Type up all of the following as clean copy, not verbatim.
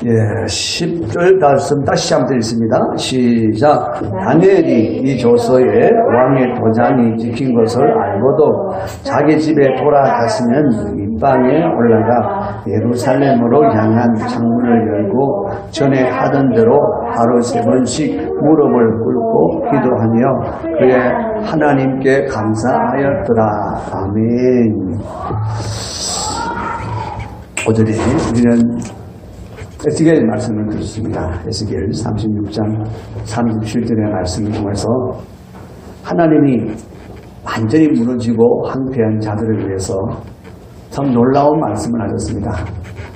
예, 10절 말씀 다시 한번 드리겠습니다. 시작. 다니엘이 이 조서에 왕의 도장이 찍힌 것을 알고도 자기 집에 돌아갔으면 윗방에 올라가 예루살렘으로 향한 창문을 열고 전에 하던 대로 하루 3번씩 무릎을 꿇고 기도하며 그의 하나님께 감사하였더라. 아멘. 오늘이 우리는 에스겔 말씀을 드렸습니다. 에스겔 36장 37절의 말씀을 통해서 하나님이 완전히 무너지고 황폐한 자들을 위해서 참 놀라운 말씀을 하셨습니다.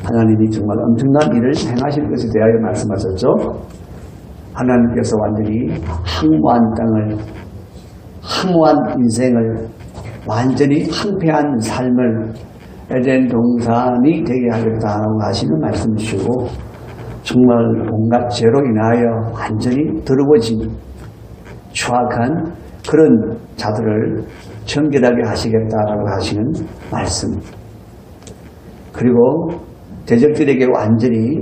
하나님이 정말 엄청난 일을 행하실 것에 대하여 말씀하셨죠. 하나님께서 완전히 황무한 땅을, 황무한 인생을, 완전히 황폐한 삶을 에덴 동산이 되게 하겠다고 하시는 말씀이시고, 정말 온갖 죄로 인하여 완전히 더러워진 추악한 그런 자들을 정결하게 하시겠다라고 하시는 말씀. 그리고 대적들에게 완전히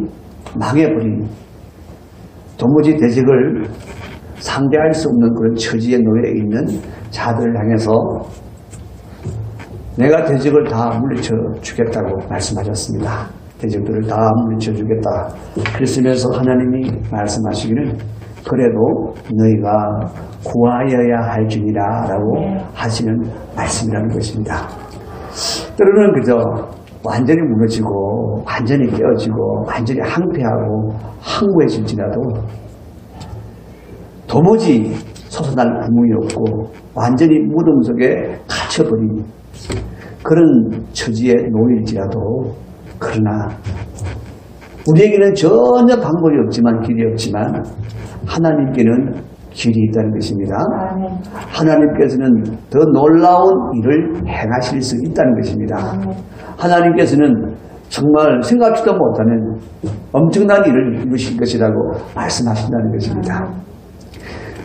망해버린, 도무지 대적을 상대할 수 없는 그런 처지에 놓여 있는 자들을 향해서 내가 대적을 다 물리쳐 주겠다고 말씀하셨습니다. 대적들을 다 물리쳐 주겠다. 그랬으면서 하나님이 말씀하시기는 그래도 너희가 구하여야 할지니라 라고 하시는 말씀이라는 것입니다. 때로는 그저 완전히 무너지고 완전히 깨어지고 완전히 황폐하고 황구해질지라도 도무지 솟아날 구멍이 없고 완전히 무덤 속에 갇혀버린 그런 처지에 놓일지라도, 그러나 우리에게는 전혀 방법이 없지만, 길이 없지만 하나님께는 길이 있다는 것입니다. 하나님께서는 더 놀라운 일을 행하실 수 있다는 것입니다. 하나님께서는 정말 생각지도 못하는 엄청난 일을 이루실 것이라고 말씀하신다는 것입니다.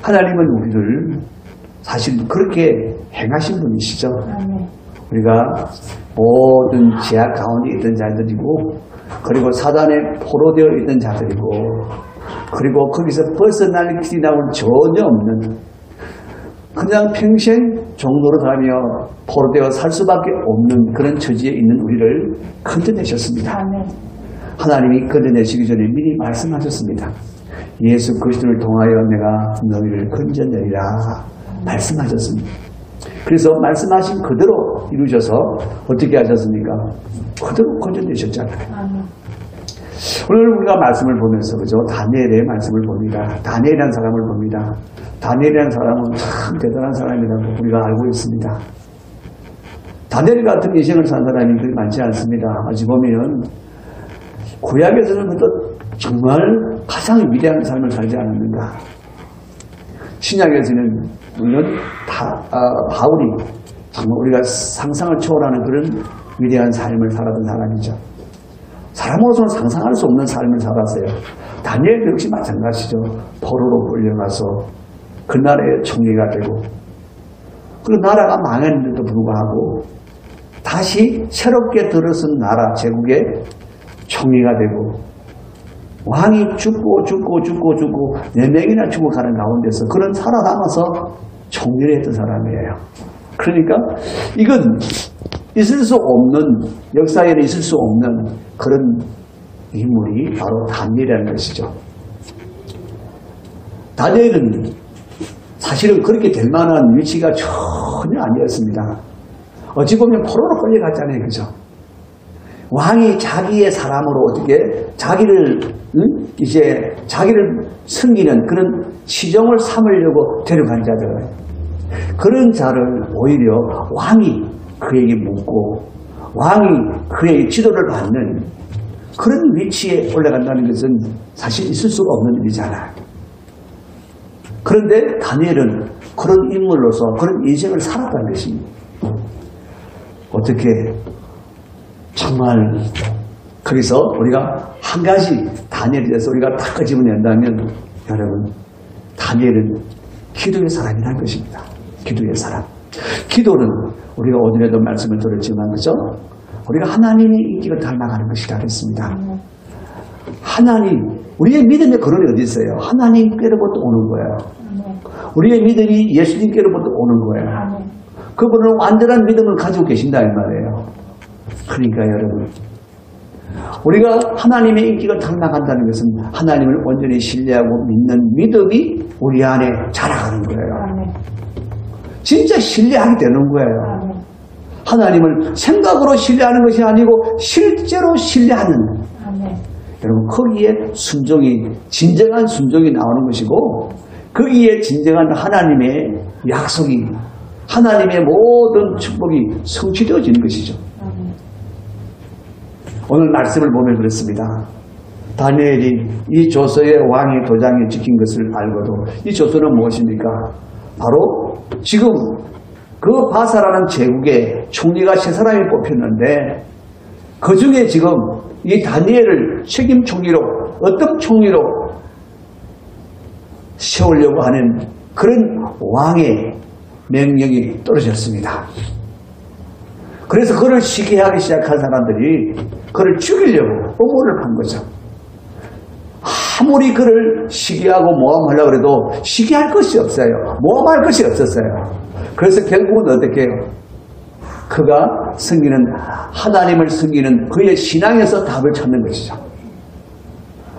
하나님은 우리를 사실 그렇게 행하신 분이시죠. 우리가 모든 제약 가운데 있던 자들이고, 그리고 사단에 포로되어 있던 자들이고, 그리고 거기서 벗어날 길이 나올 전혀 없는, 그냥 평생 종로로 다니며 포로되어 살 수밖에 없는 그런 처지에 있는 우리를 건져내셨습니다. 하나님이 건져내시기 전에 미리 말씀하셨습니다. 예수 그리스도를 통하여 내가 너희를 건져내리라 말씀하셨습니다. 그래서 말씀하신 그대로 이루셔서 어떻게 하셨습니까? 그대로 건져내셨잖아요. 오늘 우리가 말씀을 보면서, 그죠? 다니엘의 말씀을 봅니다. 다니엘이라는 사람을 봅니다. 다니엘이라는 사람은 참 대단한 사람이라고 우리가 알고 있습니다. 다니엘 같은 인생을 산 사람이 그리 많지 않습니다. 어찌 보면 구약에서는 그것도 정말 가장 위대한 삶을 살지 않았는가. 신약에서는 물론 바울이 정말 우리가 상상을 초월하는 그런 위대한 삶을 살았던 사람이죠. 사람으로서는 상상할 수 없는 삶을 살았어요. 다니엘도 역시 마찬가지죠. 포로로 끌려가서 그 나라의 총리가 되고, 그 나라가 망했는데도 불구하고 다시 새롭게 들어선 나라 제국의 총리가 되고, 왕이 죽고 4명이나 죽어가는 가운데서 그런 살아남아서 총리를 했던 사람이에요. 그러니까 이건 있을 수 없는, 역사에는 있을 수 없는 그런 인물이 바로 다니엘이라는 것이죠. 다니엘은 사실은 그렇게 될 만한 위치가 전혀 아니었습니다. 어찌 보면 포로로 끌려갔잖아요. 그죠? 왕이 자기의 사람으로 어떻게 자기를 섬기는 그런 시종을 삼으려고 데려간 자들, 그런 자를 오히려 왕이 그에게 묻고 왕이 그의 지도를 받는 그런 위치에 올라간다는 것은 사실 있을 수가 없는 일이잖아요. 그런데 다니엘은 그런 인물로서 그런 인생을 살았다는 것입니다. 어떻게 정말 거기서 우리가 한 가지 다니엘에 대해서 우리가 딱 끄집어낸다면, 여러분, 다니엘은 기도의 사람이라는 것입니다. 기도의 사람. 기도는 우리가 오늘에도 말씀을 들었지만, 그죠? 우리가 하나님의 인격을 닮아가는 것이라 그랬습니다. 하나님, 우리의 믿음의 근원이 어디 있어요? 하나님께로부터 오는 거예요. 우리의 믿음이 예수님께로부터 오는 거예요. 그분은 완전한 믿음을 가지고 계신다 이 말이에요. 그러니까 여러분, 우리가 하나님의 인격을 닮아간다는 것은 하나님을 온전히 신뢰하고 믿는 믿음이 우리 안에 자라가는 거예요. 진짜 신뢰하게 되는 거예요. 하나님을 생각으로 신뢰하는 것이 아니고 실제로 신뢰하는. 여러분, 거기에 순종이, 진정한 순종이 나오는 것이고, 거기에 진정한 하나님의 약속이, 하나님의 모든 축복이 성취되어지는 것이죠. 오늘 말씀을 보면 그렇습니다. 다니엘이 이 조서의 왕의 도장에 찍힌 것을 알고도, 이 조서는 무엇입니까? 바로 지금 그 바사라는 제국의 총리가 세 사람이 뽑혔는데, 그 중에 지금 이 다니엘을 책임 총리로, 어떤 총리로 세우려고 하는 그런 왕의 명령이 떨어졌습니다. 그래서 그를 시기하기 시작한 사람들이 그를 죽이려고 음모를 판 거죠. 아무리 그를 시기하고 모함하려고 해도 시기할 것이 없어요. 모함할 것이 없었어요. 그래서 결국은 어떻게 해요? 그가 섬기는, 하나님을 섬기는 그의 신앙에서 답을 찾는 것이죠.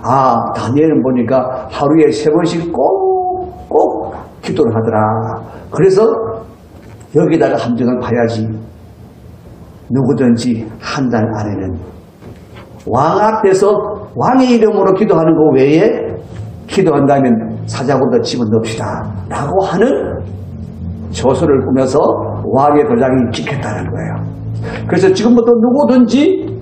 아, 다니엘은 보니까 하루에 3번씩 꼭 기도를 하더라. 그래서 여기다가 함정을 봐야지. 누구든지 한 달 안에는 왕 앞에서 왕의 이름으로 기도하는 것 외에 기도한다면 사자굴로 집어넣읍시다 라고 하는 조서를 꾸며서 왕의 도장이 찍혔다는 거예요. 그래서 지금부터 누구든지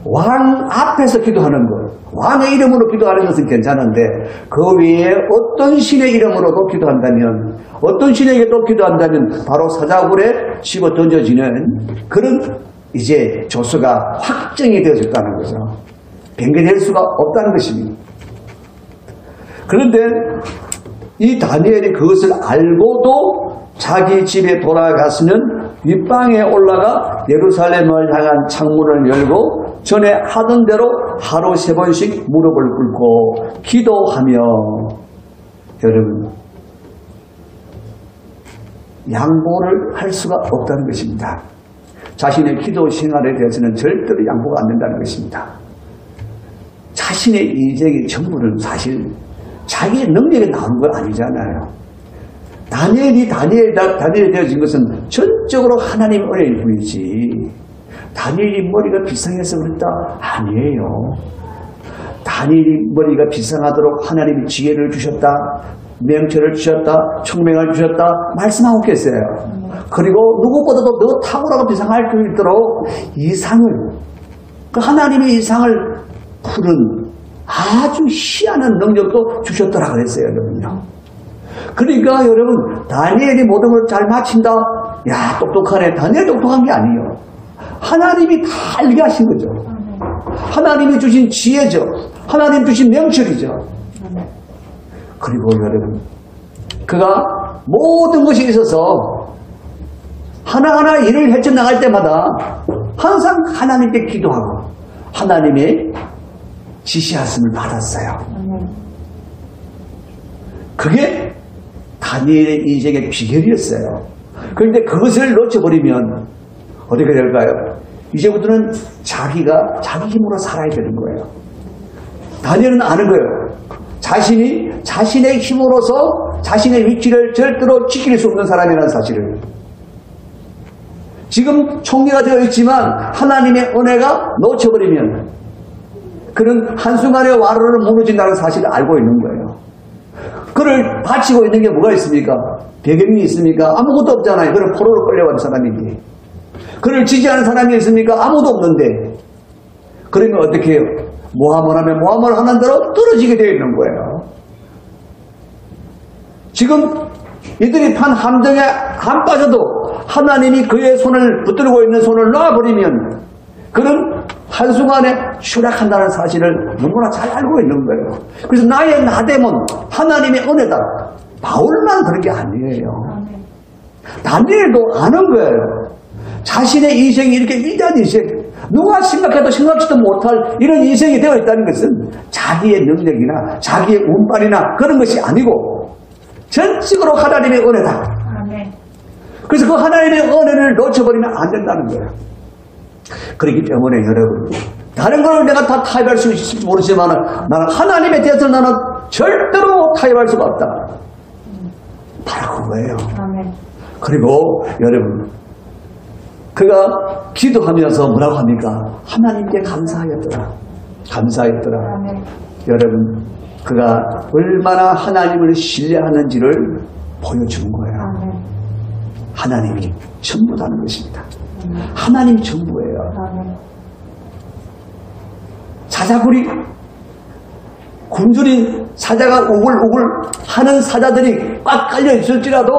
왕 앞에서 기도하는 것, 왕의 이름으로 기도하는 것은 괜찮은데 그 외에 어떤 신의 이름으로도 기도한다면, 어떤 신에게도 기도한다면 바로 사자굴에 집어 던져지는 그런 이제 조서가 확정이 되어졌다는 거죠. 변경될 수가 없다는 것입니다. 그런데 이 다니엘이 그것을 알고도 자기 집에 돌아가서는 윗방에 올라가 예루살렘을 향한 창문을 열고 전에 하던 대로 하루 3번씩 무릎을 꿇고 기도하며, 여러분, 양보를 할 수가 없다는 것입니다. 자신의 기도 생활에 대해서는 절대로 양보가 안 된다는 것입니다. 자신의 인생의 전부는 사실 자기의 능력에 나오는 건 아니잖아요. 다니엘이 되어진 것은 전적으로 하나님의 은혜일 뿐이지, 다니엘이 머리가 비상해서 그랬다? 아니에요. 다니엘이 머리가 비상하도록 하나님이 지혜를 주셨다, 명철을 주셨다, 총명을 주셨다 말씀하고 계세요. 그리고 누구보다도 더 탁월하고 비상할 수 있도록 이상을, 그 하나님의 이상을 푸는 아주 희한한 능력도 주셨더라 그랬어요, 여러분요. 그러니까 여러분, 다니엘이 모든 걸 잘 마친다? 야, 똑똑하네. 다니엘 똑똑한 게 아니에요. 하나님이 다 알게 하신 거죠. 하나님이 주신 지혜죠. 하나님 주신 명철이죠. 그리고 여러분, 그가 모든 것이 있어서 하나하나 일을 헤쳐나갈 때마다 항상 하나님께 기도하고 하나님의 지시하심을 받았어요. 그게 다니엘의 인생의 비결이었어요. 그런데 그것을 놓쳐버리면 어떻게 될까요? 이제부터는 자기가 자기 힘으로 살아야 되는 거예요. 다니엘은 아는 거예요. 자신이 자신의 힘으로서 자신의 위치를 절대로 지킬 수 없는 사람이라는 사실을. 지금 총리가 되어 있지만 하나님의 은혜가 놓쳐버리면 그는 한순간에 와르르 무너진다는 사실을 알고 있는 거예요. 그를 바치고 있는 게 뭐가 있습니까? 배경이 있습니까? 아무것도 없잖아요. 그는 포로로 끌려간 사람인데. 그를 지지하는 사람이 있습니까? 아무도 없는데. 그러면 어떻게 해요? 모함을 하면 모함을 하는 대로 떨어지게 되어 있는 거예요. 지금 이들이 판 함정에 안 빠져도 하나님이 그의 손을 붙들고 있는 손을 놔버리면 그는 한순간에 추락한다는 사실을 너무나 잘 알고 있는 거예요. 그래서 나의 나됨은 하나님의 은혜다. 바울만 그런 게 아니에요. 다니엘도 아는 거예요. 자신의 인생이 이렇게 위대한 인생, 누가 생각해도 생각지도 못할 이런 인생이 되어 있다는 것은 자기의 능력이나 자기의 운빨이나 그런 것이 아니고 전적으로 하나님의 은혜다. 그래서 그 하나님의 은혜를 놓쳐버리면 안 된다는 거예요. 그렇기 때문에 여러분, 다른 걸 내가 다 타협할 수 있을지 모르지만 나는 하나님에 대해서 나는 절대로 타협할 수가 없다. 바로 그거예요. 그리고 여러분, 그가 기도하면서 뭐라고 합니까? 하나님께 감사하였더라. 감사했더라. 여러분, 그가 얼마나 하나님을 신뢰하는지를 보여주는 거예요. 하나님이 전부다는 것입니다. 하나님이 전부예요. 사자굴이 굶주린 사자가 우글우글 하는 사자들이 꽉 깔려 있을지라도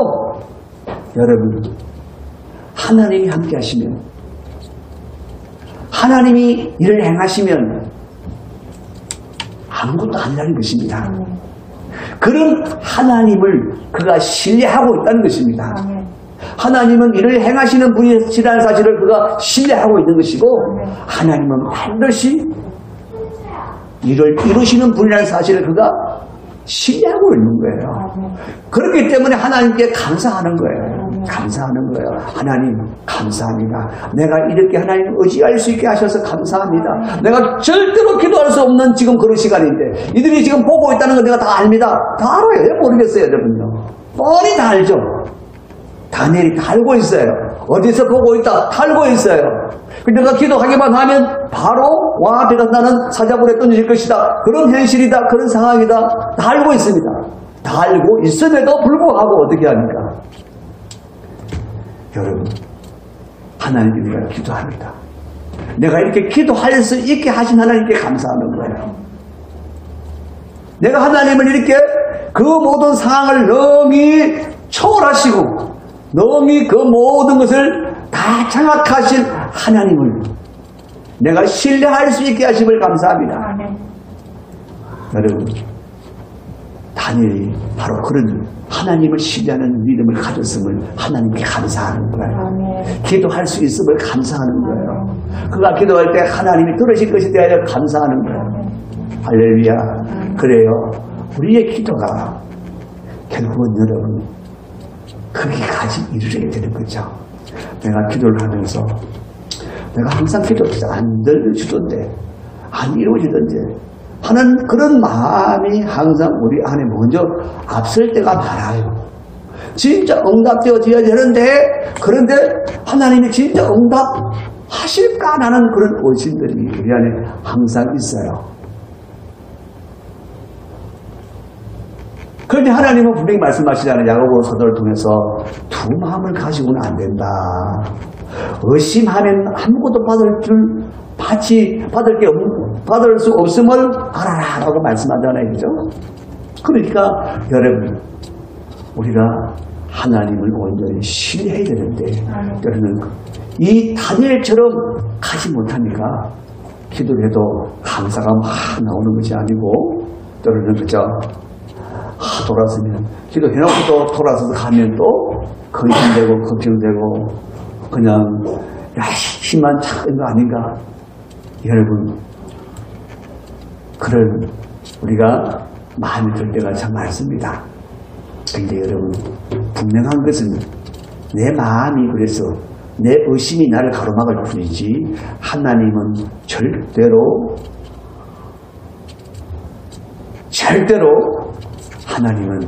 여러분, 하나님이 함께 하시면, 하나님이 일을 행하시면 아무것도 아니라는 것입니다. 그런 하나님을 그가 신뢰하고 있다는 것입니다. 하나님은 일을 행하시는 분이시라는 사실을 그가 신뢰하고 있는 것이고, 하나님은 반드시 일을 이루시는 분이라는 사실을 그가 신뢰하고 있는 거예요. 그렇기 때문에 하나님께 감사하는 거예요. 감사하는 거예요. 하나님 감사합니다. 내가 이렇게 하나님 의지할 수 있게 하셔서 감사합니다. 내가 절대로 기도할 수 없는 지금 그런 시간인데 이들이 지금 보고 있다는 건 내가 다 압니다. 다 알아요. 왜 모르겠어요, 여러분요. 뻔히 다 알죠. 다니엘이 다 알고 있어요. 어디서 보고 있다 다 알고 있어요. 내가 기도하기만 하면 바로 와 내가 나는 사자굴에 던질 것이다. 그런 현실이다. 그런 상황이다. 다 알고 있습니다. 다 알고 있음에도 불구하고 어떻게 합니까? 여러분, 하나님께 내가 기도합니다. 내가 이렇게 기도할 수 있게 하신 하나님께 감사하는 거예요. 내가 하나님을 이렇게 그 모든 상황을 너무 초월하시고 너무 그 모든 것을 다 장악하신 하나님을 내가 신뢰할 수 있게 하심을 감사합니다. 여러분, 다니엘이 바로 그런 하나님을 신뢰하는 믿음을 가졌음을 하나님께 감사하는 거예요. 기도할 수 있음을 감사하는 거예요. 그가 기도할 때 하나님이 들으실 것에 대하여 감사하는 거예요. 할렐루야. 그래요. 우리의 기도가 결국은 여러분 거기까지 이르게 되는 거죠. 내가 기도를 하면서 내가 항상 기도해서 안 들려주던데 안 이루어지던데 하는 그런 마음이 항상 우리 안에 먼저 앞설 때가 많아요. 진짜 응답되어져야 되는데 그런데 하나님이 진짜 응답하실까 하는 그런 의심들이 우리 안에 항상 있어요. 그런데 하나님은 분명히 말씀하시잖아요. 야고보 서도를 통해서 두 마음을 가지고는 안 된다. 의심하면 아무것도 받을 수 없음을 알아라 라고 말씀하잖아요. 그죠? 그러니까 여러분, 우리가 하나님을 온전히 신뢰해야 되는데 여러분, 이 다니엘처럼 가지 못하니까 기도를 해도 감사가 막 나오는 것이 아니고 때로는 그저 돌아서면 기도해놓고 또 돌아서서 가면 또 근심되고 걱정되고 그냥 힘만 찾는 거 아닌가. 여러분, 그런 우리가 마음이 들 때가 참 많습니다. 그런데 여러분, 분명한 것은 내 마음이 그래서 내 의심이 나를 가로막을 뿐이지 하나님은 절대로 하나님은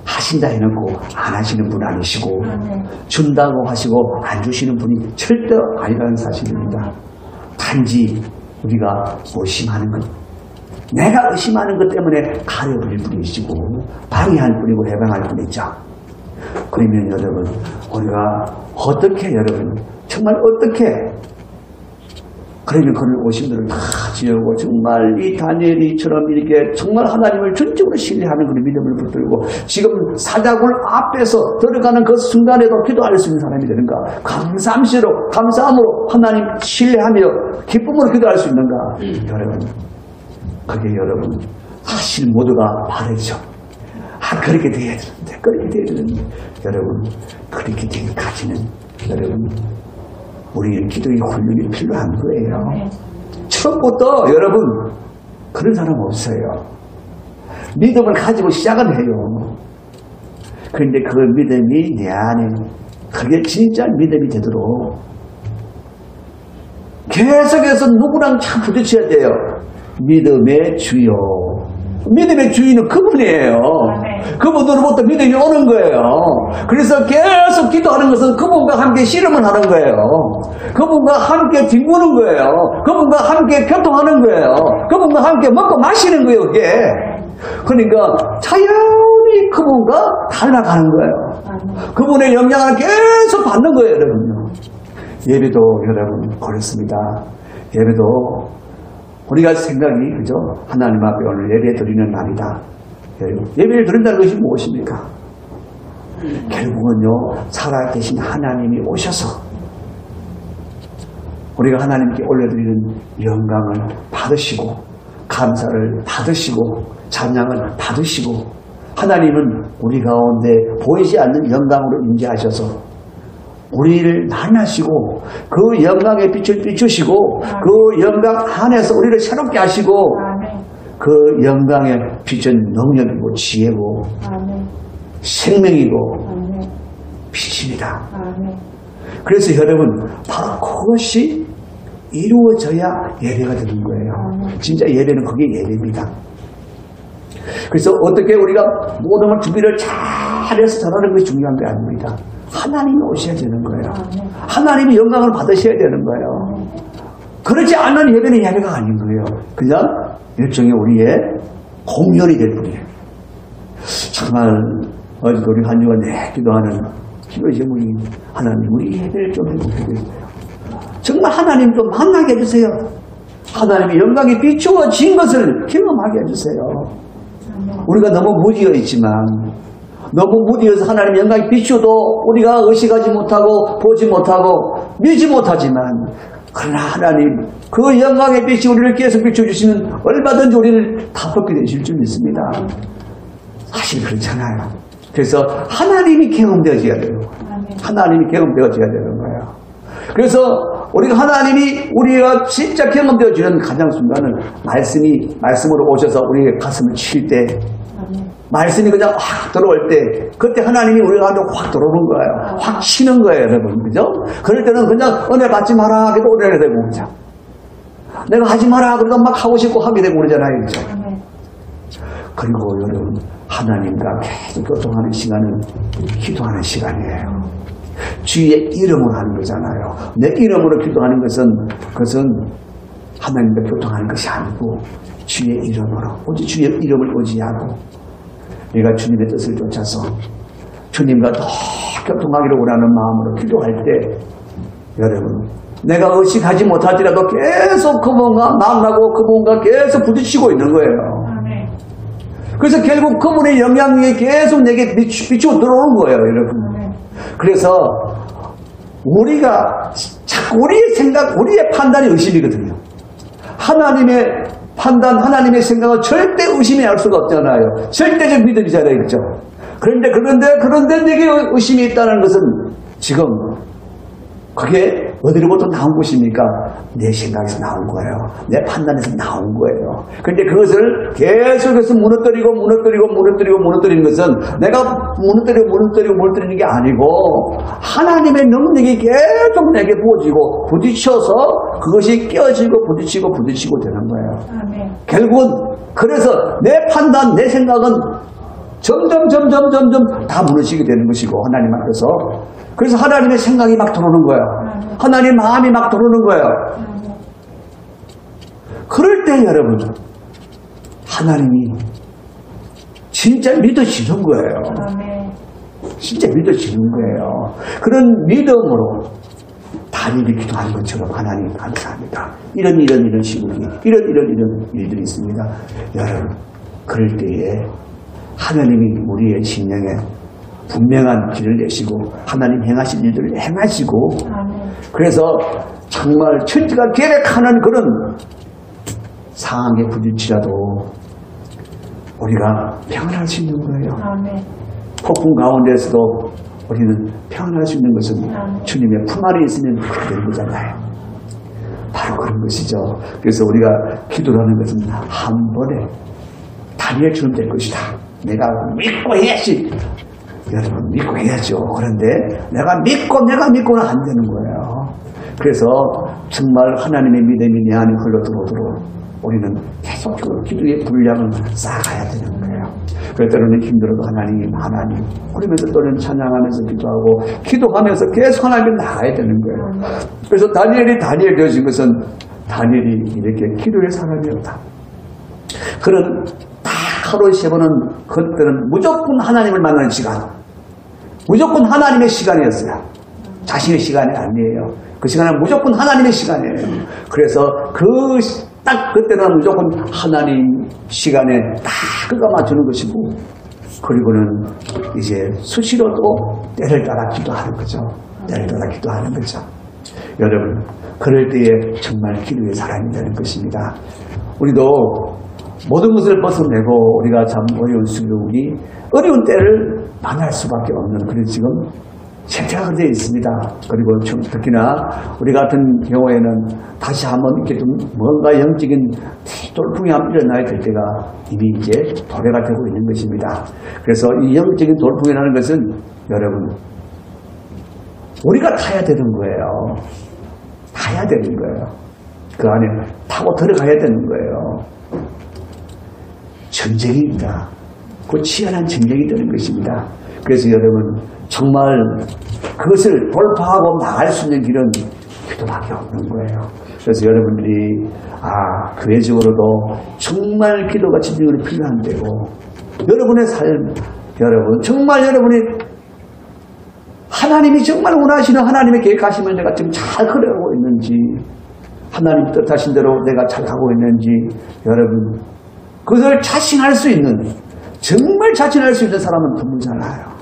하신다 해놓고 안 하시는 분 아니시고 준다고 하시고 안 주시는 분이 절대 아니라는 사실입니다. 단지 우리가 의심하는 것, 내가 의심하는 것 때문에 가려버릴 뿐이시고 방해할 뿐이고 해방할 뿐이죠. 그러면 여러분, 우리가 어떻게 여러분 정말 어떻게 그러면 그런 오심들을 다 지우고 정말 이 다니엘이처럼 이렇게 정말 하나님을 전적으로 신뢰하는 그런 믿음을 붙들고 지금 사자굴 앞에서 들어가는 그 순간에도 기도할 수 있는 사람이 되는가? 감사함으로 하나님 신뢰하며 기쁨으로 기도할 수 있는가? 여러분, 그게 여러분 사실 모두가 바라죠. 그렇게 돼야 되는데 여러분, 그렇게 되기까지는 여러분 우리는 기도의 훈련이 필요한 거예요. 처음부터 여러분 그런 사람 없어요. 믿음을 가지고 시작은 해요. 그런데 그 믿음이 내 안에 그게 진짜 믿음이 되도록 계속해서 누구랑 참 부딪혀야 돼요. 믿음의 주요. 믿음의 주인은 그분이에요. 그분으로부터 믿음이 오는 거예요. 그래서 계속 기도하는 것은 그분과 함께 씨름을 하는 거예요. 그분과 함께 뒹구는 거예요. 그분과 함께 교통하는 거예요. 그분과 함께 먹고 마시는 거예요. 그게. 그러니까 자연히 그분과 닮아가는 거예요. 그분의 영향을 계속 받는 거예요. 여러분요. 예배도 여러분 그렇습니다. 예배도 우리가 생각이 그죠? 하나님 앞에 오늘 예배 드리는 날이다. 예배를 드린다는 것이 무엇입니까? 결국은요 살아계신 하나님이 오셔서 우리가 하나님께 올려드리는 영광을 받으시고 감사를 받으시고 찬양을 받으시고 하나님은 우리 가운데 보이지 않는 영광으로 임재하셔서 우리를 만나시고 그 영광의 빛을 비추시고 그 영광 안에서 우리를 새롭게 하시고 그 영광의 빛은 능력이고 지혜고 생명이고 빛입니다. 그래서 여러분 바로 그것이 이루어져야 예배가 되는 거예요. 진짜 예배는 그게 예배입니다. 그래서 어떻게 우리가 모든 걸 준비를 잘해서 잘하는 것이 중요한 게 아닙니다. 하나님이 오셔야 되는 거예요. 하나님이 영광을 받으셔야 되는 거예요. 그렇지 않는 예배는 예배가 아닌 거예요. 그냥 일종의 우리의 공연이 될 뿐이에요. 정말 어제 우리 한주간 기도하는 기도 제목이 하나님 우리 예배를 좀 해주세요. 정말 하나님 좀 만나게 해주세요. 하나님의 영광이 비추어진 것을 경험하게 해주세요. 우리가 너무 무디어 있지만 너무 무디어서 하나님의 영광이 비추어도 우리가 의식하지 못하고 보지 못하고 믿지 못하지만 그러나 하나님 그 영광의 빛이 우리를 계속 비춰주시면 얼마든지 우리를 답답게 되실 줄 믿습니다. 사실 그렇잖아요. 그래서 하나님이 경험되어져야 돼요. 하나님이 경험되어져야 되는 거예요. 그래서 우리가 하나님이 우리가 진짜 경험되어지는 가장 순간은 말씀으로 오셔서 우리의 가슴을 칠 때 말씀이 그냥 확 들어올 때 그때 하나님이 우리가 확 들어오는 거예요. 확 치는 거예요. 여러분. 그죠? 그럴 때는 그냥 은혜 받지 마라 하기도 은혜가 되고 그죠? 내가 하지 마라 그러다 막 하고 싶고 하게 되고 그러잖아요. 그죠? 그리고 여러분 하나님과 계속 교통하는 시간은 기도하는 시간이에요. 주의 이름으로 하는 거잖아요. 내 이름으로 기도하는 그것은 하나님과 교통하는 것이 아니고 주의 이름으로 오직 주의 이름을 의지하고 내가 주님의 뜻을 쫓아서 주님과 더 교통하기를 원하는 마음으로 기도할 때 여러분 내가 의식하지 못하더라도 계속 그분과 만나고 그분과 계속 부딪히고 있는 거예요. 그래서 결국 그분의 영향력이 계속 내게 비추어 들어오는 거예요. 여러분. 그래서 우리가 우리의 생각, 우리의 판단이 의심이거든요. 하나님의 판단, 하나님의 생각은 절대 의심할 수가 없잖아요. 절대적 믿음이잖아요. 그렇죠? 그런데 내게 의심이 있다는 것은 지금 그게 어디로부터 나온 것입니까? 내 생각에서 나온 거예요. 내 판단에서 나온 거예요. 그런데 그것을 계속해서 무너뜨리는 것은 내가 무너뜨리는 게 아니고 하나님의 능력이 계속 내게 부어지고 부딪혀서 그것이 깨어지고 부딪히고 되는 거예요. 아멘. 결국은 그래서 내 판단, 내 생각은 점점 다 무너지게 되는 것이고 하나님 앞에서 그래서 하나님의 생각이 막 들어오는 거예요. 하나님의 마음이 막 들어오는 거예요. 그럴 때 여러분 하나님이 진짜 믿어지는 거예요. 진짜 믿어지는 거예요. 그런 믿음으로 다니엘이 기도하는 것처럼 하나님 감사합니다. 이런 식으로 이런 일들이 있습니다. 여러분 그럴 때에 하나님이 우리의 심령에 분명한 길을 내시고 하나님 행하신 일들을 행하시고 그래서 정말 천지가 계획하는 그런 상황에 부딪히라도 우리가 평안할 수 있는 거예요. 폭풍 가운데서도 우리는 평안할 수 있는 것은 주님의 품 안에 있으면 그렇게 되는 거잖아요. 바로 그런 것이죠. 그래서 우리가 기도를 하는 것은 한 번에 다리에 주면 될 것이다. 내가 믿고 해야지. 여러분 믿고 해야죠. 그런데 내가 믿고는 안 되는 거예요. 그래서 정말 하나님의 믿음이 내 안에 흘러 들어오도록 우리는 계속적으로 기도의 분량을 쌓아가야 되는 거예요. 그래서 때로는 힘들어도 하나님 그러면서 또는 찬양하면서 기도하고 기도하면서 계속 하나님께 나가야 되는 거예요. 그래서 다니엘이 되어진 것은 다니엘이 이렇게 기도의 사람이었다. 그런 딱 하루에 3번은 그때는 무조건 하나님을 만나는 시간, 무조건 하나님의 시간이었어요. 자신의 시간이 아니에요. 그 시간은 무조건 하나님의 시간이에요. 그래서 딱 그때는 무조건 하나님 시간에 딱 그거 맞추는 것이고, 그리고는 이제 수시로도 때를 따라 기도하는 거죠. 때를 따라 기도하는 거죠. 여러분, 그럴 때에 정말 기도의 사람이 되는 것입니다. 우리도 모든 것을 벗어내고 우리가 참 어려운 수고이 어려운 때를 만날 수밖에 없는 그런 지금 생태가 되어 있습니다. 그리고 특히나 우리 같은 경우에는 다시 한번 이렇게 좀 뭔가 영적인 돌풍이 한번 일어나야 될 때가 이미 이제 도래가 되고 있는 것입니다. 그래서 이 영적인 돌풍이라는 것은 여러분 우리가 타야 되는 거예요. 타야 되는 거예요. 그 안에 타고 들어가야 되는 거예요. 전쟁입니다. 그 치열한 전쟁이 되는 것입니다. 그래서 여러분 정말 그것을 돌파하고 나갈 수 있는 길은 기도밖에 없는 거예요. 그래서 여러분들이 교회적으로도 정말 기도가 집중으로 필요한 데고 여러분의 삶, 여러분 정말 여러분이 하나님이 정말 원하시는 하나님의 계획하심을 내가 지금 잘 걸어가고 있는지, 하나님 뜻하신 대로 내가 잘 가고 있는지, 여러분 그것을 자신할 수 있는, 정말 자신할 수 있는 사람은 드물잖아요.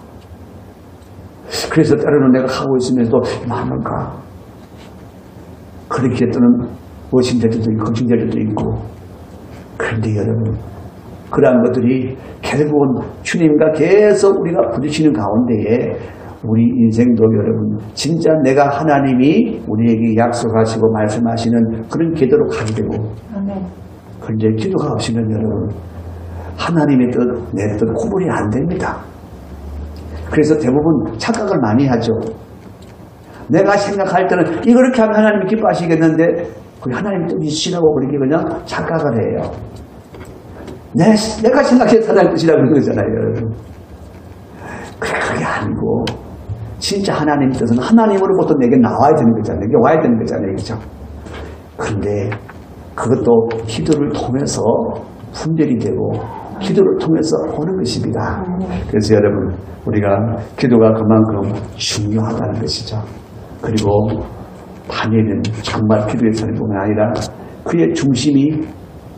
그래서 때로는 내가 하고 있으면서도 많은가, 그렇게 또는 의심될 때도 있고 걱정될 때도 있고. 그런데 여러분 그러한 것들이 결국은 주님과 계속 우리가 부딪히는 가운데에 우리 인생도 여러분 진짜 내가 하나님이 우리에게 약속하시고 말씀하시는 그런 기도로 가게 되고, 그런데 기도가 없이는 여러분 하나님의 뜻, 내 뜻 구분이 안 됩니다. 그래서 대부분 착각을 많이 하죠. 내가 생각할 때는 이렇게 하면 하나님이 기뻐하시겠는데 그게 하나님 뜻이시라고 그렇게 그냥 착각을 해요. 내가 생각해서 하나님 뜻이라고 그런 거잖아요, 여러분. 그게 아니고 진짜 하나님 뜻은 하나님으로부터 내게 나와야 되는 거잖아요. 내게 와야 되는 거잖아요, 그렇죠? 그런데 그것도 기도를 통해서 분별이 되고 기도를 통해서 오는 것입니다. 그래서 여러분 우리가 기도가 그만큼 중요하다는 것이죠. 그리고 다니엘은 정말 기도의 사람뿐만 아니라 그의 중심이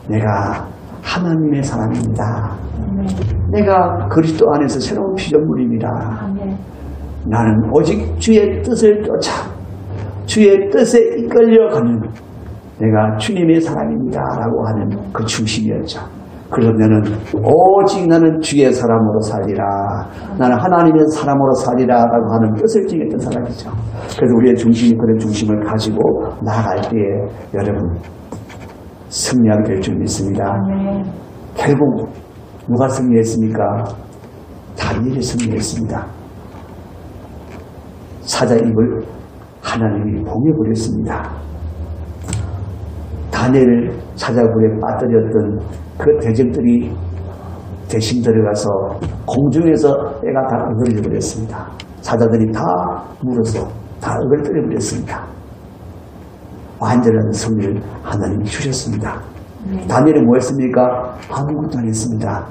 내가 하나님의 사람입니다. 내가 그리스도 안에서 새로운 피조물입니다. 나는 오직 주의 뜻을 쫓아 주의 뜻에 이끌려가는 내가 주님의 사람입니다 라고 하는 그 중심이었죠. 그래서 오직 나는 주의 사람으로 살리라, 나는 하나님의 사람으로 살리라 라고 하는 뜻을 지녔던 사람이죠. 그래서 우리의 중심이 그런 중심을 가지고 나아갈 때에 여러분 승리하게 될 줄 믿습니다. 결국 누가 승리했습니까? 다니엘이 승리했습니다. 사자 입을 하나님이 봉해버렸습니다. 다니엘을 사자굴에 빠뜨렸던 그 대적들이 대신 들어가서 공중에서 애가 다 어그러져 버렸습니다. 사자들이 다 물어서 다 어그러져 버렸습니다. 완전한 승리를 하나님이 주셨습니다. 다니엘은 뭐 했습니까? 아무것도 안 했습니다.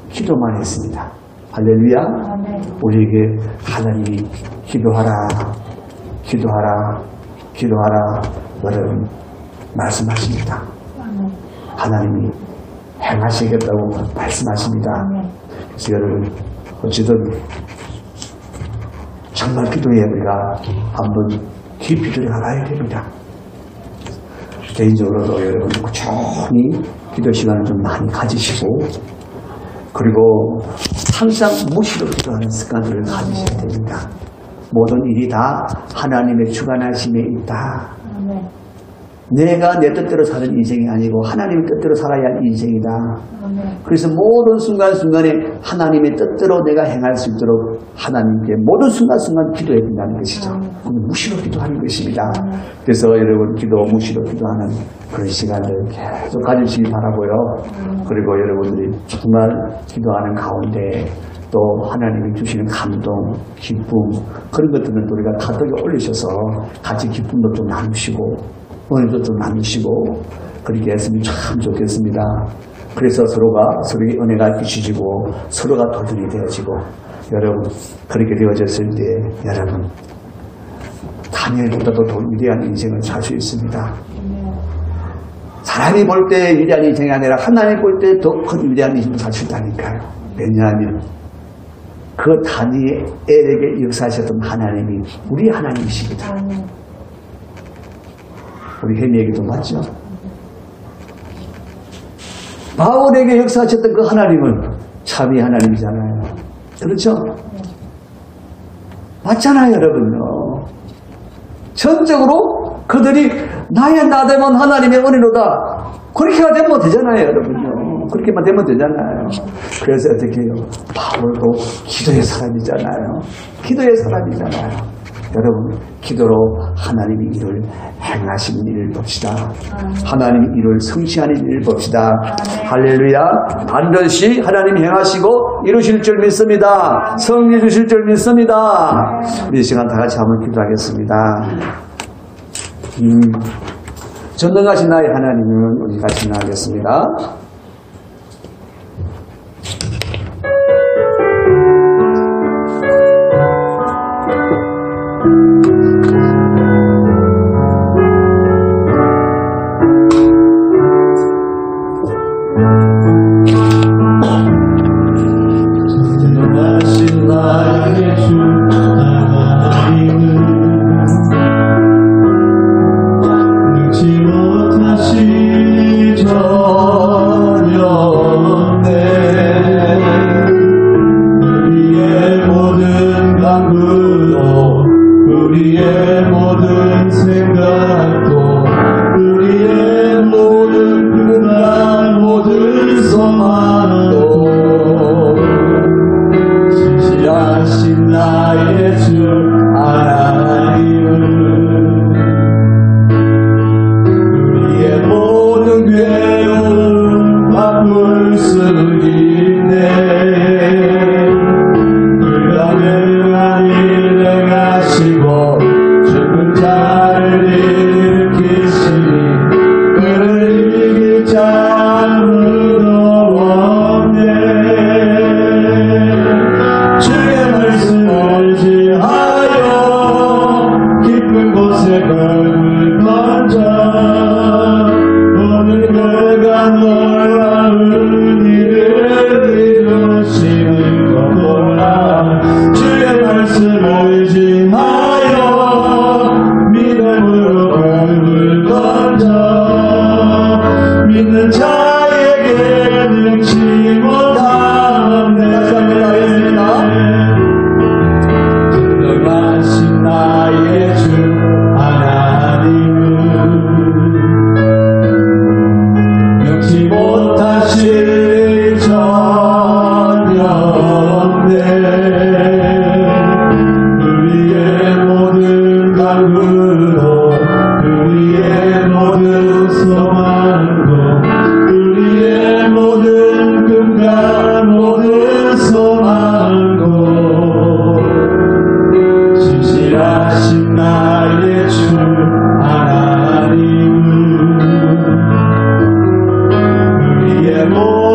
기도만 했습니다. 할렐루야. 우리에게 하나님이 기도하라, 기도하라, 기도하라 여러분 말씀하십니다. 하나님이 행하시겠다고 말씀하십니다. 그래서 여러분 어쨌든 정말 기도에 우리가 한번 깊이 들어가야 됩니다. 개인적으로도 여러분 꾸준히 기도 시간을 좀 많이 가지시고 그리고 항상 무시로 기도하는 습관을 가지셔야 됩니다. 모든 일이 다 하나님의 주관하심에 있다. 내가 내 뜻대로 사는 인생이 아니고 하나님의 뜻대로 살아야 할 인생이다. 그래서 모든 순간순간에 하나님의 뜻대로 내가 행할 수 있도록 하나님께 모든 순간순간 기도해야 된다는 것이죠. 무시로 기도하는 것입니다. 그래서 여러분 무시로 기도하는 그런 시간을 계속 가지시기 바라고요. 그리고 여러분들이 정말 기도하는 가운데 또 하나님이 주시는 감동, 기쁨 그런 것들은 우리가 다독여 올리셔서 같이 기쁨도 좀 나누시고 오늘도 좀 나누시고 그렇게 했으면 참 좋겠습니다. 그래서 서로가 서로에게 은혜가 주시고 서로가 도전이 되어지고 여러분 그렇게 되어졌을 때 여러분 다니엘보다도 더 위대한 인생을 살 수 있습니다. 사람이 볼 때 위대한 인생이 아니라 하나님 볼 때 더 큰 위대한 인생을 살 수 있다니까요. 왜냐하면 그 다니엘에게 역사하셨던 하나님이 우리 하나님이십니다. 우리 혜미에게도 맞죠? 바울에게 역사하셨던 그 하나님은 참이 하나님이잖아요. 그렇죠? 맞잖아요, 여러분요. 전적으로 그들이 나의 나되면 하나님의 은혜로다. 그렇게만 되면 되잖아요, 여러분요. 그렇게만 되면 되잖아요. 그래서 어떻게 해요? 바울도 기도의 사람이잖아요. 기도의 사람이잖아요. 여러분, 기도로 하나님의 일을 행하시는 일을 봅시다. 하나님의 일을 성취하는 일을 봅시다. 할렐루야. 반드시 하나님 행하시고 이루실 줄 믿습니다. 성리 주실 줄 믿습니다. 우리 이 시간 다 같이 한번 기도하겠습니다. 전능하신 나의 하나님은 우리 같이 나가겠습니다. Lord.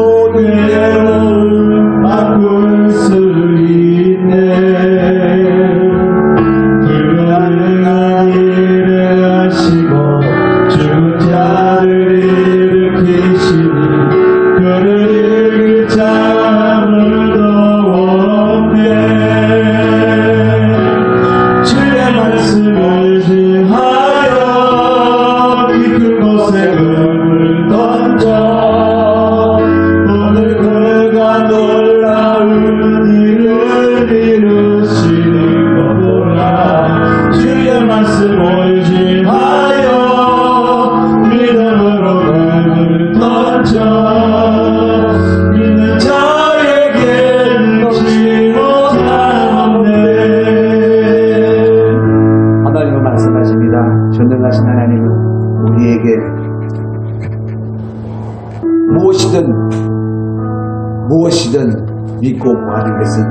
무엇이든 믿고 구하는 것은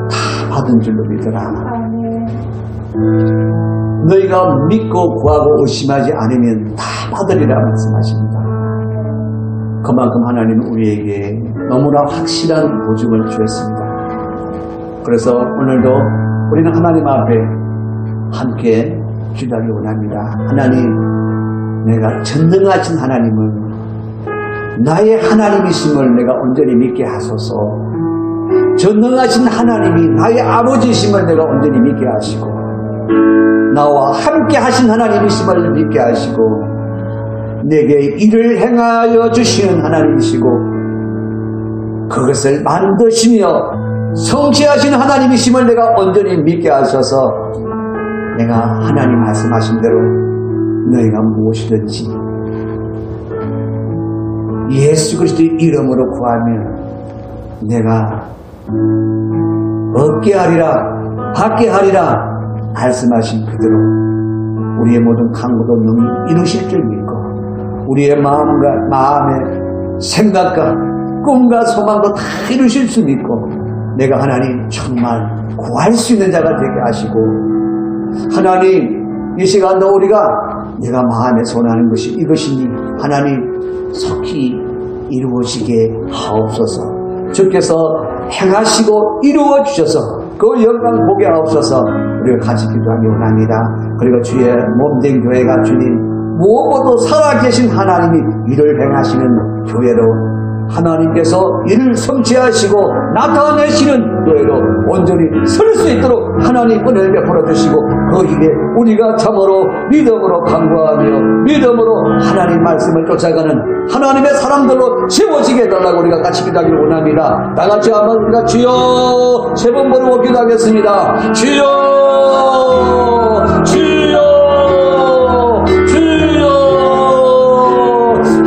다 받은 줄로 믿어라. 너희가 믿고 구하고 의심하지 않으면 다 받으리라 말씀하십니다. 그만큼 하나님은 우리에게 너무나 확실한 보증을 주었습니다. 그래서 오늘도 우리는 하나님 앞에 함께 기도하기 원합니다. 하나님, 내가 전능하신 하나님을 나의 하나님이심을 내가 온전히 믿게 하소서. 전능하신 하나님이 나의 아버지이심을 내가 온전히 믿게 하시고, 나와 함께 하신 하나님이심을 믿게 하시고, 내게 일을 행하여 주시는 하나님이시고, 그것을 만드시며 성취하신 하나님이심을 내가 온전히 믿게 하셔서, 내가 하나님 말씀하신 대로 너희가 무엇이든지 예수 그리스도의 이름으로 구하면 내가 얻게 하리라, 받게 하리라 말씀하신 그대로 우리의 모든 간구도 능히 이루실 줄 믿고, 우리의 마음의 생각과 꿈과 소망도 다 이루실 수 믿고, 내가 하나님 정말 구할 수 있는 자가 되게 하시고, 하나님 이 시간도 우리가 내가 마음에 손하는 것이 이것이니 하나님 속히 이루어지게 하옵소서. 주께서 행하시고 이루어 주셔서 그 영광 보게 하옵소서. 우리가 같이 기도하기 원합니다. 그리고 주의 몸된 교회가 주님 무엇보다 살아계신 하나님이 일을 행하시는 교회로, 하나님께서 이를 성취하시고 나타내시는 교회로 온전히 설 수 있도록 하나님 은혜를 베풀어 주시고, 그 일에 우리가 참으로 믿음으로 간구하며 믿음으로 하나님 말씀을 쫓아가는 하나님의 사람들로 세워지게 해달라고 우리가 같이 기도하기를 원합니다. 다같이 한번 우리가 주여 세 번 부르고 기도하겠습니다. 주여 주여 주여.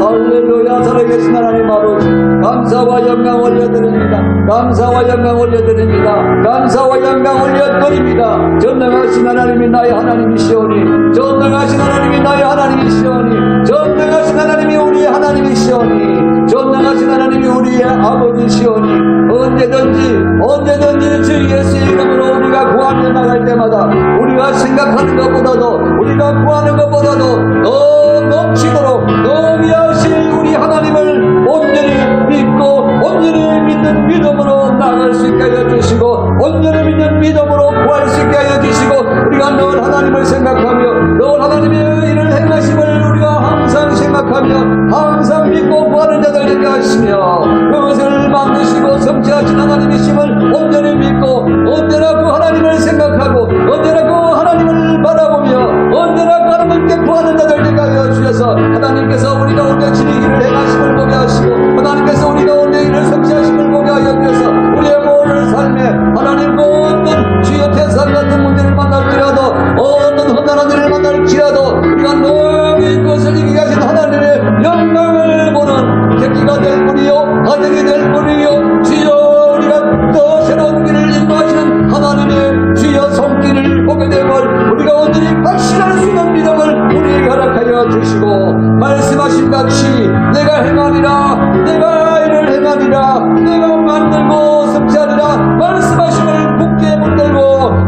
할렐루야. 살아계신 하나님 아버지, 감사와 영광 올려드립니다. 감사와 영광 올려드립니다. 감사와 영광 올려드립니다. 전능하신 하나님이 나의 하나님이시오니, 전능하신 하나님이 나의 하나님이시오니, 전능하신 하나님이 우리의 하나님이시오니, 전능하신 하나님이 우리의 아버지시오니, 언제든지 주 예수의 이름으로 우리가 구하며 나갈 때마다 우리가 생각하는 것보다도, 우리가 구하는 것보다도 더 넘치도록 더 위하신 우리 하나님을 온전히 믿고 온전히 믿는 믿음으로 나갈 수 있게 하여 주시고, 온전히 믿는 믿음으로 구할 수 있게 하여 주시고, 우리가 늘 하나님을 생각하며 늘 하나님의 일을 행하심을 우리가 항상 생각하며 항상 믿고 구하는 자들 되게 하시며, 그것을 만드시고 성취하신 하나님이심을 온전히 믿고 언제나 그 하나님을 생각하고 언제나 그 하나님을 바라보며 언제나 그 하나님께 구하는 자들 되게 하여 주셔서, 하나님께서 우리가 온전히 일을 행하심을 보게 하시고 하나님께서 우리가 온전히 일을 성취하심을 보게 하여 주셔서, 우리의 모든 삶에 하나님 모든 주여 태산 같은 문제를 만날지라도, 어떤 험난한 일을 만날지라도 우리가 늘 그것을 이기게 하신 하나님의 영광을 보는 객기가 될 뿐이요 아들이 될 뿐이요, 주여 우리가 또 새로운 길을 인도하시는 하나님의 주여 손길을 보게 되면 우리가 온전히 확신할 수 있는 믿음을 우리에게 허락하여 주시고, 말씀하신 같이 내가 행하리라, 내가 일을 행하리라, 내가 만들고 성취하리라 말씀하심을 굳게 붙들고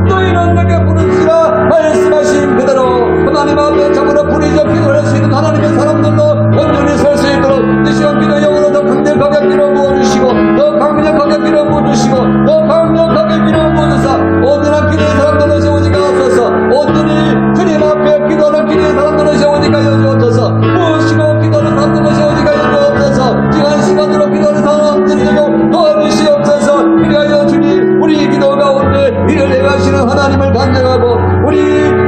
너희는 내게 부르시라 말씀하신 그대로 하나님 앞에 참으로 부리적 기도를 할 수 있는 하나님의 사람들로 온전히 설 수 있도록 이 시간 기도 영으로 더 강력하게 밀어부어주시고, 더 강력하게 밀어부어주시고, 더 강력하게 밀어부어주사 온전한 기도의 사람들로 세우지가 없어서, 온전히 주님 앞에 기도하는 기도의 사람들로 세우지가 없어서, 무엇이고 기도하는 사람들로 세우지가 없어서, 지난 시간으로 기도하는 사람들에게 도와주시옵소서. 그리하여 주님 우리 기도 가운데 일을 행하시는 하나님을 간증하고, 우리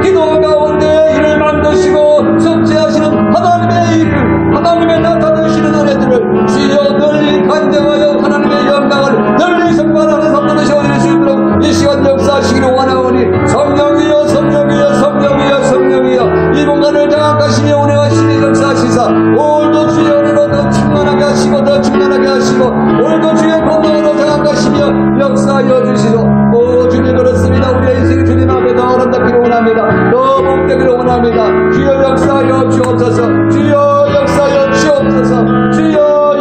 기도 가운데 일을 만드시고 성취하시는 하나님의 일을, 하나님의 나타내시는 은혜들을 주여 널리 간증하여 하나님의 영광을 널리 선발하는 사람들로 세워질 수 있도록 이 시간 역사하시기를 원하오니, 성령이여 성령이여 성령이여 성령이여 이 공간을 장악하시며 운행하시니 역사하시사 오늘도 주의 은혜로 더 충만하게 하시고 더 충만하게 하시고, 오늘도 주의 공간으로 장악하시며 역사하여 주시소. 오 주님, 그렇습니다. 우리의 인생이 주님 앞에 더 아름답기를 원합니다. 더 복되기를 원합니다. 주여 역사하여 주옵소서. 주여 역사하여 주옵소서. 주여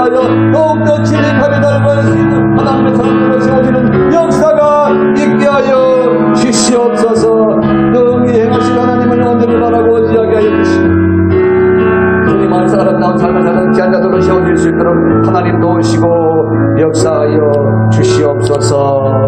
인하여 더욱더 진리함에 달려갈 수 있는 하나님의 사람들로 세워지는 역사가 있게 하여 주시옵소서. 능히 행하실 하나님을 온전히 바라고 의지하게 하여 주시옵소서. 주님 안에서 아름다운 삶을 사는 귀한 자들로 세워질 수 있도록 하나님 도우시고 역사하여 주시옵소서.